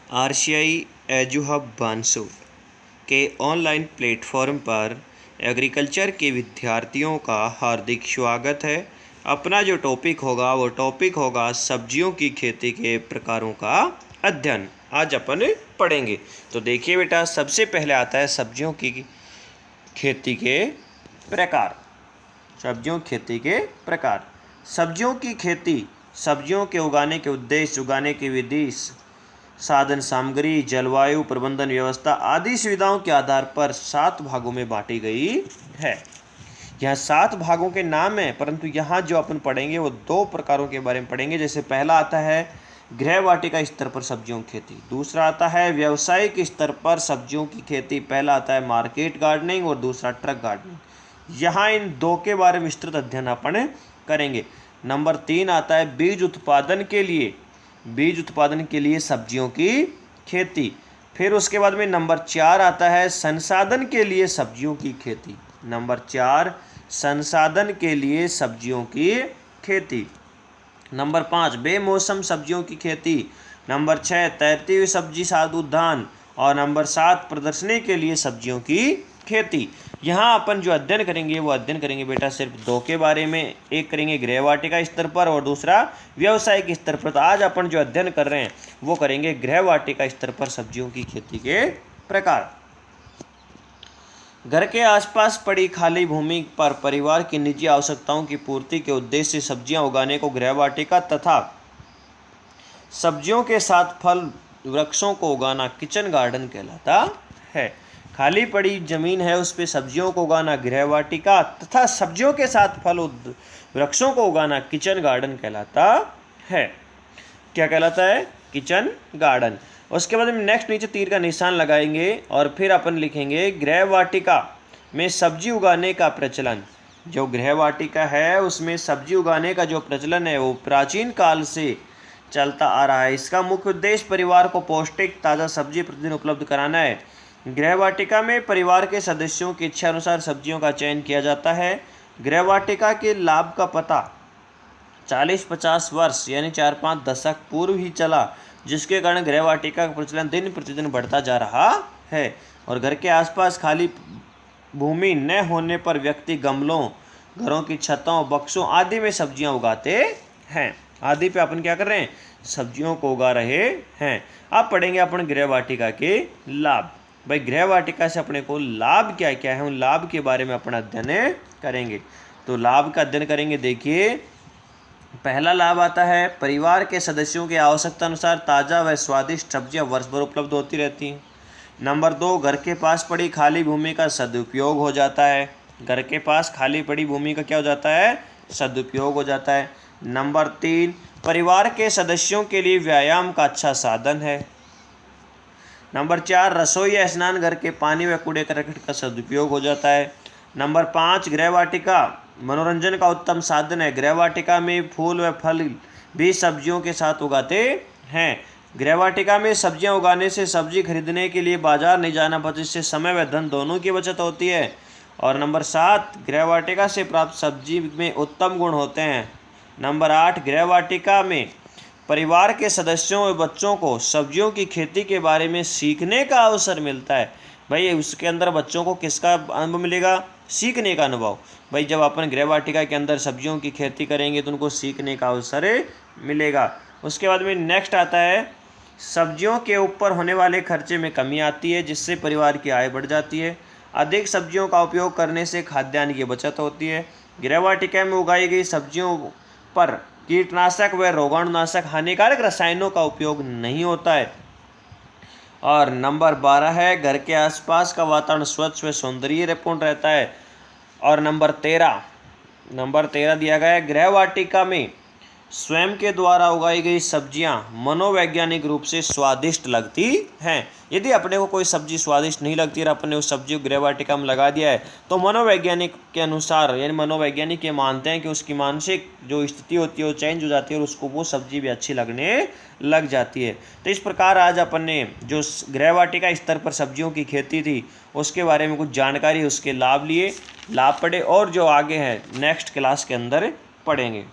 RCI एजुहब Bansur के online platform पर agriculture के विद्यार्थियों का हार्दिक स्वागत है। अपना जो टॉपिक होगा वो टॉपिक होगा सब्जियों की खेती के प्रकारों का अध्ययन। आज अपन पढ़ेंगे। तो देखिए बेटा, सबसे पहले आता है सब्जियों की खेती के प्रकार। सब्जियों की खेती के प्रकार। सब्जियों की खेती सब्जियों के उगाने के उद्देश्य, उगाने की विधि, साधन सामग्री, जलवायु प्रबंधन व्यवस्था आदि सुविधाओं के आधार पर 7 भागों में बांटी गई है। यह 7 भागों के नाम हैं, परंतु यहाँ जो अपन पढ़ेंगे वो 2 प्रकारों के बारे में पढ़ेंगे। जैसे पहला आता है गृह वाटिका स्तर पर सब्जियों की खेती, दूसरा आता है व्यावसायिक स्तर पर सब्जियों की खेती। पहला आता है मार्केट गार्डनिंग और दूसरा ट्रक गार्डनिंग। यहाँ इन 2 के बारे में विस्तृत अध्ययन अपन करेंगे। नंबर 3 आता है बीज उत्पादन के लिए सब्जियों की खेती। फिर उसके बाद में नंबर 4 आता है संसाधन के लिए सब्जियों की खेती। नंबर 4 संसाधन के लिए सब्जियों की खेती। नंबर 5 बेमौसम सब्जियों की खेती। नंबर 6 तैरती हुई सब्जी साध उद्यान। और नंबर 7 प्रदर्शनी के लिए सब्जियों की खेती। यहाँ अपन जो अध्ययन करेंगे वो अध्ययन करेंगे बेटा सिर्फ 2 के बारे में। एक करेंगे गृह वाटिका स्तर पर और दूसरा व्यावसायिक स्तर पर। तो आज अपन जो अध्ययन कर रहे हैं वो करेंगे गृह वाटिका स्तर पर सब्जियों की खेती के प्रकार। घर के आसपास पड़ी खाली भूमि पर परिवार की निजी आवश्यकताओं की पूर्ति के उद्देश्य से सब्जियां उगाने को गृह वाटिका तथा सब्जियों के साथ फल वृक्षों को उगाना किचन गार्डन कहलाता है। खाली पड़ी जमीन है उस पे सब्जियों को उगाना गृह वाटिका तथा सब्जियों के साथ फल वृक्षों को उगाना किचन गार्डन कहलाता है। क्या कहलाता है? Kitchen garden. उसके बाद हम नेक्स्ट नीचे तीर का निशान लगाएंगे और फिर अपन लिखेंगे गृह वाटिका में सब्जी उगाने का प्रचलन। जो गृह वाटिका है उसमें सब्जी उगाने का जो प्रचलन है वो प्राचीन काल से चलता आ रहा है। इसका मुख्य उद्देश्य परिवार को पौष्टिक ताज़ा सब्जी प्रतिदिन उपलब्ध कराना है। गृह वाटिका में परिवार के सदस्यों की इच्छा अनुसार सब्जियों का चयन किया जाता है। गृह वाटिका के लाभ का पता 40-50 वर्ष यानी 4-5 दशक पूर्व ही चला, जिसके कारण गृह वाटिका का प्रचलन दिन प्रतिदिन बढ़ता जा रहा है। और घर के आसपास खाली भूमि न होने पर व्यक्ति गमलों, घरों की छतों, बक्सों आदि में सब्जियां उगाते हैं। आदि पे अपन क्या कर रहे हैं? सब्जियों को उगा रहे हैं। अब पढ़ेंगे अपन गृह वाटिका के लाभ। भाई गृह वाटिका से अपने को लाभ क्या क्या है, उन लाभ के बारे में अपन अध्ययन करेंगे। तो लाभ का अध्ययन करेंगे। देखिए, पहला लाभ आता है परिवार के सदस्यों की आवश्यकता अनुसार ताज़ा व स्वादिष्ट सब्जियां वर्ष भर उपलब्ध होती रहती हैं। नंबर 2 घर के पास पड़ी खाली भूमि का सदुपयोग हो जाता है। घर के पास खाली पड़ी भूमि का क्या हो जाता है? सदुपयोग हो जाता है। नंबर 3 परिवार के सदस्यों के लिए व्यायाम का अच्छा साधन है। नंबर 4 रसोई या स्नान घर के पानी व कूड़े करकट का सदुपयोग हो जाता है। नंबर 5 गृह वाटिका मनोरंजन का उत्तम साधन है। गृह वाटिका में फूल व फल भी सब्जियों के साथ उगाते हैं। गृह वाटिका में सब्जियां उगाने से सब्जी खरीदने के लिए बाजार नहीं जाना पड़ता, जिससे समय व धन दोनों की बचत होती है। और नंबर 7 गृह वाटिका से प्राप्त सब्जी में उत्तम गुण होते हैं। नंबर 8 गृह वाटिका में परिवार के सदस्यों व बच्चों को सब्जियों की खेती के बारे में सीखने का अवसर मिलता है। भाई उसके अंदर बच्चों को किसका अनुभव मिलेगा? सीखने का अनुभव। भाई जब अपन गृह वाटिका के अंदर सब्जियों की खेती करेंगे तो उनको सीखने का अवसर मिलेगा। उसके बाद में नेक्स्ट आता है सब्जियों के ऊपर होने वाले खर्चे में कमी आती है, जिससे परिवार की आय बढ़ जाती है। अधिक सब्जियों का उपयोग करने से खाद्यान्न की बचत होती है। गृह वाटिका में उगाई गई सब्जियों पर कीटनाशक व रोगाणुनाशक हानिकारक रसायनों का उपयोग नहीं होता है। और नंबर 12 है घर के आसपास का वातावरण स्वच्छ व सौंदर्यपूर्ण रहता है। और नंबर 13 दिया गया है गृह वाटिका में स्वयं के द्वारा उगाई गई सब्जियां मनोवैज्ञानिक रूप से स्वादिष्ट लगती हैं। यदि अपने को कोई सब्जी स्वादिष्ट नहीं लगती और अपने उस सब्जी को गृह वाटिका में लगा दिया है तो मनोवैज्ञानिक के अनुसार यानी मनोवैज्ञानिक ये मानते हैं कि उसकी मानसिक जो स्थिति होती है वो चेंज हो जाती है और उसको वो सब्जी भी अच्छी लगने लग जाती है। तो इस प्रकार आज अपन ने जो गृह वाटिका स्तर पर सब्जियों की खेती थी उसके बारे में कुछ जानकारी, उसके लाभ लिए, लाभ पढ़े और जो आगे है नेक्स्ट क्लास के अंदर पढ़ेंगे।